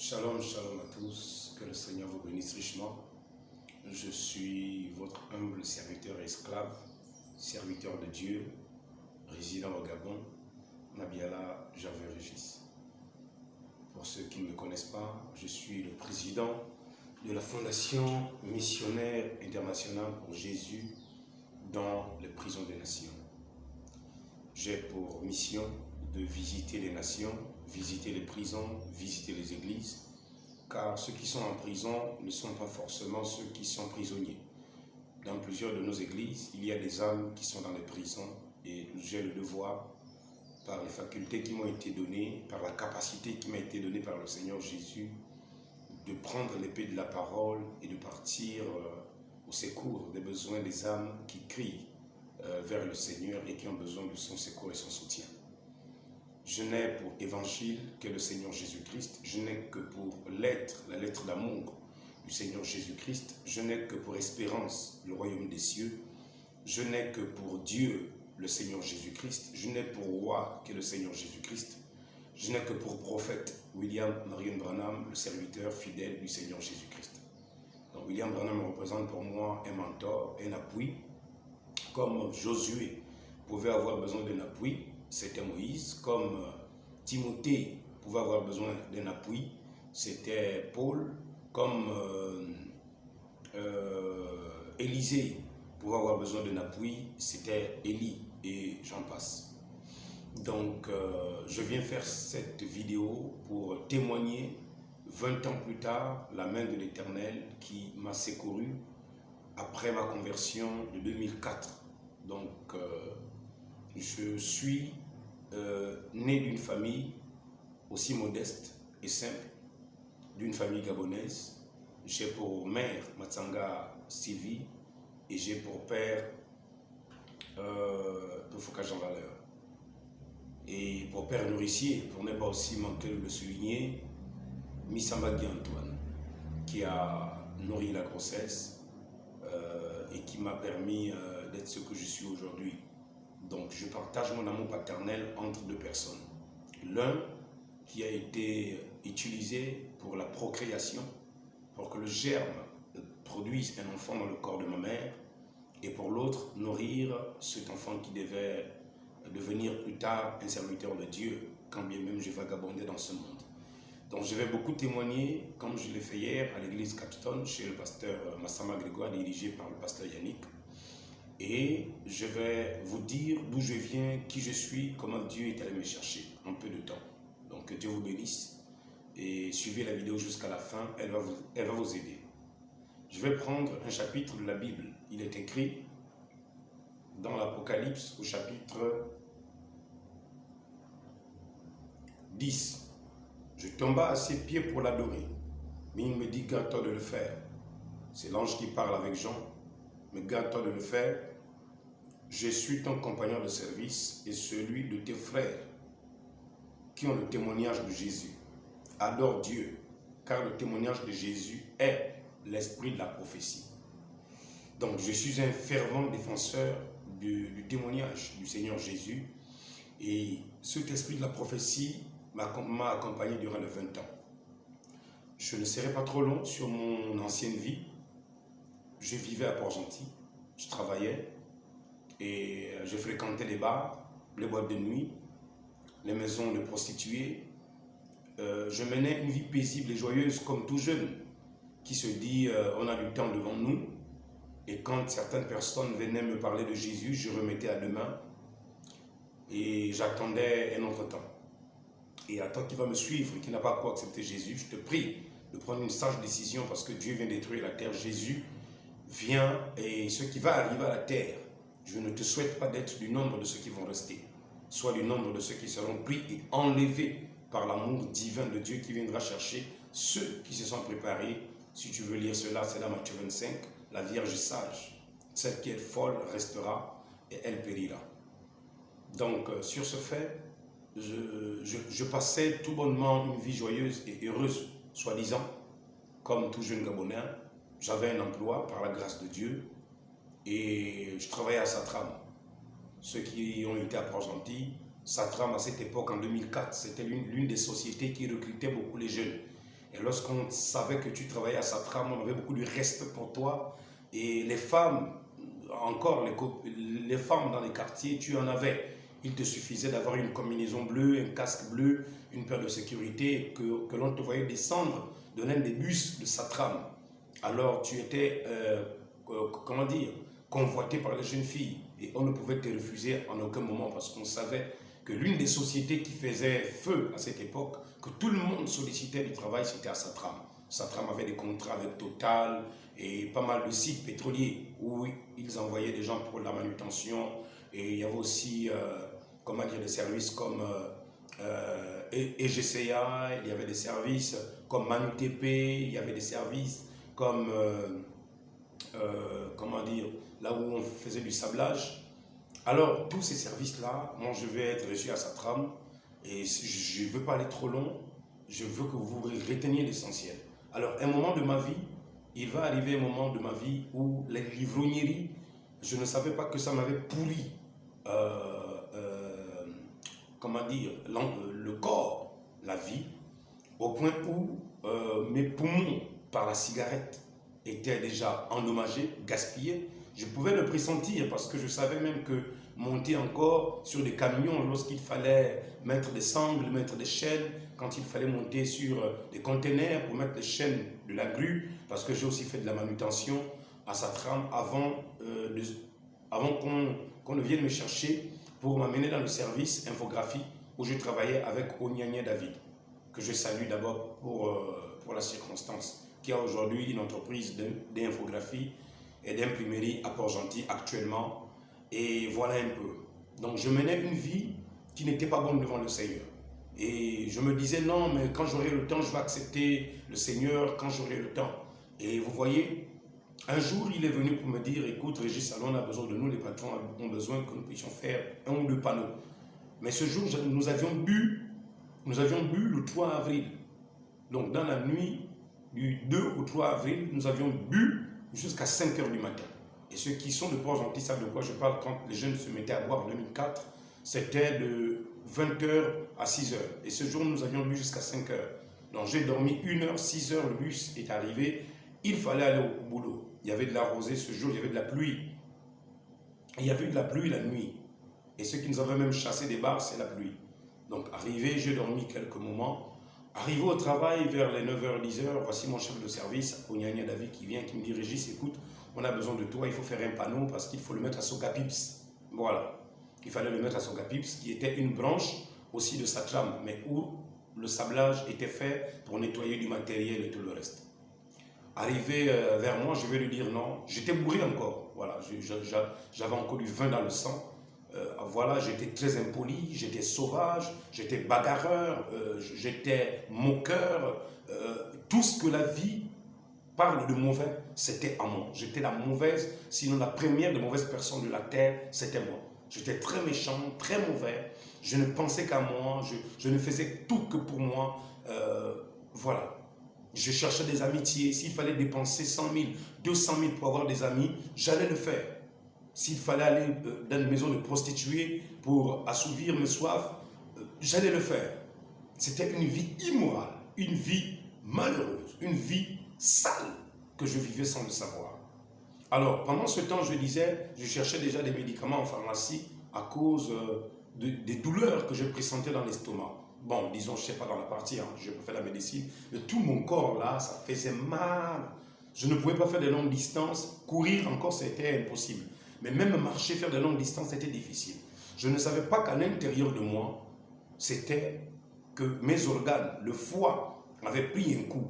Shalom, shalom à tous, que le Seigneur vous bénisse richement. Je suis votre humble serviteur et esclave, serviteur de Dieu, résident au Gabon, Nabiala Gervais Régis. Pour ceux qui ne me connaissent pas, je suis le président de la Fondation missionnaire internationale pour Jésus dans les prisons des nations. J'ai pour mission de visiter les nations, visiter les prisons, visiter les églises, car ceux qui sont en prison ne sont pas forcément ceux qui sont prisonniers. Dans plusieurs de nos églises, il y a des âmes qui sont dans les prisons et j'ai le devoir, par les facultés qui m'ont été données, par la capacité qui m'a été donnée par le Seigneur Jésus, de prendre l'épée de la parole et de partir au secours des besoins des âmes qui crient vers le Seigneur et qui ont besoin de son secours et son soutien. Je n'ai pour évangile que le Seigneur Jésus-Christ, je n'ai que pour lettre, la lettre d'amour du Seigneur Jésus-Christ, je n'ai que pour espérance le royaume des cieux, je n'ai que pour Dieu le Seigneur Jésus-Christ, je n'ai pour roi que le Seigneur Jésus-Christ, je n'ai que pour prophète William Marion Branham, le serviteur fidèle du Seigneur Jésus-Christ. Donc William Branham représente pour moi un mentor, un appui, comme Josué pouvait avoir besoin d'un appui, c'était Moïse, comme Timothée pouvait avoir besoin d'un appui, c'était Paul, comme Élisée pouvait avoir besoin d'un appui, c'était Élie, et j'en passe. Donc je viens faire cette vidéo pour témoigner 20 ans plus tard la main de l'Éternel qui m'a secouru après ma conversion de 2004. Donc je suis né d'une famille aussi modeste et simple, d'une famille gabonaise. J'ai pour mère Matsanga Sylvie et j'ai pour père Foucault Jean Valeur. Et pour père nourricier, pour ne pas aussi manquer de le souligner, Missamba Guy Antoine, qui a nourri la grossesse et qui m'a permis d'être ce que je suis aujourd'hui. Donc je partage mon amour paternel entre deux personnes. L'un qui a été utilisé pour la procréation, pour que le germe produise un enfant dans le corps de ma mère, et pour l'autre, nourrir cet enfant qui devait devenir plus tard un serviteur de Dieu, quand bien même je vagabondais dans ce monde. Donc je vais beaucoup témoigner, comme je l'ai fait hier à l'église Capstone, chez le pasteur Massama Grégoire, dirigé par le pasteur Yannick. Et je vais vous dire d'où je viens, qui je suis, comment Dieu est allé me chercher en peu de temps. Donc que Dieu vous bénisse et suivez la vidéo jusqu'à la fin, elle va vous aider. Je vais prendre un chapitre de la Bible. Il est écrit dans l'Apocalypse au chapitre 10. Je tomba à ses pieds pour l'adorer, mais il me dit garde-toi de le faire. C'est l'ange qui parle avec Jean, mais garde-toi de le faire. Je suis ton compagnon de service et celui de tes frères qui ont le témoignage de Jésus. Adore Dieu, car le témoignage de Jésus est l'esprit de la prophétie. Donc je suis un fervent défenseur du témoignage du Seigneur Jésus et cet esprit de la prophétie m'a accompagné durant les 20 ans. Je ne serai pas trop long sur mon ancienne vie. Je vivais à Port-Gentil, je travaillais et je fréquentais les bars, les boîtes de nuit, les maisons de prostituées. Je menais une vie paisible et joyeuse comme tout jeune qui se dit on a du temps devant nous. Et quand certaines personnes venaient me parler de Jésus, je remettais à demain et j'attendais un autre temps. Et à toi qui va me suivre, qui n'a pas quoi accepter Jésus, je te prie de prendre une sage décision parce que Dieu vient détruire la terre. Jésus vient et ce qui va arriver à la terre, je ne te souhaite pas d'être du nombre de ceux qui vont rester, soit du nombre de ceux qui seront pris et enlevés par l'amour divin de Dieu qui viendra chercher ceux qui se sont préparés. Si tu veux lire cela, c'est dans Matthieu 25, la Vierge sage, celle qui est folle restera et elle périra. Donc sur ce fait, je passais tout bonnement une vie joyeuse et heureuse, soi-disant, comme tout jeune Gabonais. J'avais un emploi par la grâce de Dieu et je travaillais à Satram. Ceux qui ont été à Port-Gentil, Satram à cette époque, en 2004, c'était l'une des sociétés qui recrutait beaucoup les jeunes. Et lorsqu'on savait que tu travaillais à Satram, on avait beaucoup de respect pour toi. Et les femmes, encore les femmes dans les quartiers, tu en avais. Il te suffisait d'avoir une combinaison bleue, un casque bleu, une paire de sécurité, que l'on te voyait descendre de l'un des bus de Satram. Alors tu étais, comment dire, convoité par les jeunes filles. Et on ne pouvait te refuser en aucun moment parce qu'on savait que l'une des sociétés qui faisait feu à cette époque, que tout le monde sollicitait du travail, c'était à Satram. Satram avait des contrats avec Total et pas mal de sites pétroliers où ils envoyaient des gens pour la manutention. Et il y avait aussi, comment dire, des services comme EGCA, il y avait des services comme ManuTP, il y avait des services comme, comment dire, là où on faisait du sablage. Alors, tous ces services-là, moi, je vais être reçu à Satram et je ne veux pas aller trop long, je veux que vous reteniez l'essentiel. Alors, un moment de ma vie, il va arriver un moment de ma vie où les livrogneries, je ne savais pas que ça m'avait pourri, comment dire, le corps, la vie, au point où mes poumons, par la cigarette, étaient déjà endommagés, gaspillés. Je pouvais le pressentir parce que je savais même que monter encore sur des camions lorsqu'il fallait mettre des sangles, mettre des chaînes, quand il fallait monter sur des containers pour mettre les chaînes de la grue, parce que j'ai aussi fait de la manutention à Satram avant qu'on ne vienne me chercher pour m'amener dans le service infographie où je travaillais avec Onyanye David, que je salue d'abord pour la circonstance, qui a aujourd'hui une entreprise d'infographie et d'imprimerie à Port-Gentil actuellement. Et voilà un peu. Donc je menais une vie qui n'était pas bonne devant le Seigneur. Et je me disais non, mais quand j'aurai le temps, je vais accepter le Seigneur quand j'aurai le temps. Et vous voyez, un jour il est venu pour me dire, écoute Régis, on a besoin de nous, les patrons ont besoin que nous puissions faire un ou deux panneaux. Mais ce jour, nous avions bu le 3 avril. Donc dans la nuit du 2 au 3 avril, nous avions bu jusqu'à 5 h du matin. Et ceux qui sont de Port-Gentil savent de quoi je parle quand les jeunes se mettaient à boire en 2004. C'était de 20 h à 6 h. Et ce jour, nous avions bu jusqu'à 5 h. Donc j'ai dormi 1 h, 6 h, le bus est arrivé. Il fallait aller au boulot. Il y avait de la rosée ce jour, il y avait de la pluie. Il y avait eu de la pluie la nuit. Et ce qui nous avait même chassé des bars, c'est la pluie. Donc arrivé, j'ai dormi quelques moments. Arrivé au travail vers les 9 h, 10 h, voici mon chef de service, Onyanye David, qui vient, qui me dit, Régis, écoute, on a besoin de toi, il faut faire un panneau parce qu'il faut le mettre à Sogapips. Voilà. Il fallait le mettre à Sogapips, qui était une branche aussi de Satram, mais où le sablage était fait pour nettoyer du matériel et tout le reste. Arrivé vers moi, je vais lui dire non. J'étais bourré encore. Voilà, j'avais encore du vin dans le sang. Voilà, j'étais très impoli, j'étais sauvage, j'étais bagarreur, j'étais moqueur. Tout ce que la vie parle de mauvais, c'était à moi. J'étais la mauvaise, sinon la première des mauvaises personnes de la terre, c'était moi. J'étais très méchant, très mauvais. Je ne pensais qu'à moi, je ne faisais tout que pour moi. Voilà. Je cherchais des amitiés. S'il fallait dépenser 100 000, 200 000 pour avoir des amis, j'allais le faire. S'il fallait aller dans une maison de prostituées pour assouvir mes soifs, j'allais le faire. C'était une vie immorale, une vie malheureuse, une vie sale que je vivais sans le savoir. Alors, pendant ce temps, je cherchais déjà des médicaments en pharmacie à cause des douleurs que je pressentais dans l'estomac. Bon, disons, je ne sais pas dans la partie, hein, je peux faire la médecine, mais tout mon corps là, ça faisait mal. Je ne pouvais pas faire de longues distances, courir encore, c'était impossible. Mais même marcher, faire de longues distances, c'était difficile. Je ne savais pas qu'à l'intérieur de moi, c'était que mes organes, le foie, avaient pris un coup.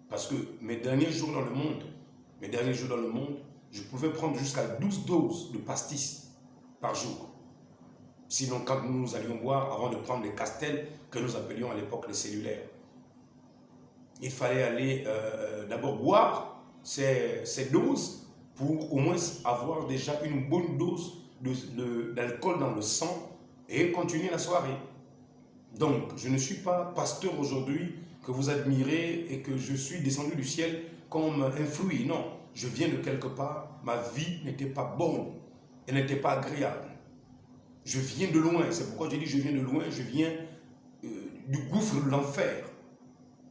Parce que mes derniers jours dans le monde, je pouvais prendre jusqu'à 12 doses de pastis par jour. Sinon, quand nous allions boire, avant de prendre les castels, que nous appelions à l'époque les cellulaires, il fallait aller d'abord boire ces doses pour au moins avoir déjà une bonne dose d'alcool dans le sang et continuer la soirée. Donc, je ne suis pas pasteur aujourd'hui que vous admirez et que je suis descendu du ciel comme un fruit. Non, je viens de quelque part, ma vie n'était pas bonne, elle n'était pas agréable. Je viens de loin, c'est pourquoi je dis je viens de loin, je viens du gouffre de l'enfer.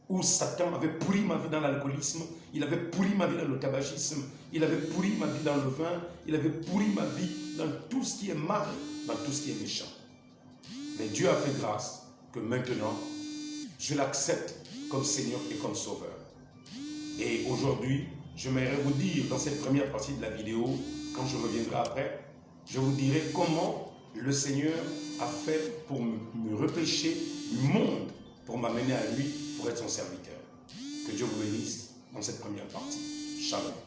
où Satan avait pourri ma vie dans l'alcoolisme, il avait pourri ma vie dans le tabagisme, il avait pourri ma vie dans le vin, il avait pourri ma vie dans tout ce qui est mal, dans tout ce qui est méchant. Mais Dieu a fait grâce que maintenant, je l'accepte comme Seigneur et comme Sauveur. Et aujourd'hui, j'aimerais vous dire dans cette première partie de la vidéo, quand je reviendrai après, je vous dirai comment le Seigneur a fait pour me repêcher du monde, pour m'amener à lui, pour être son serviteur. Que Dieu vous bénisse dans cette première partie. Shalom.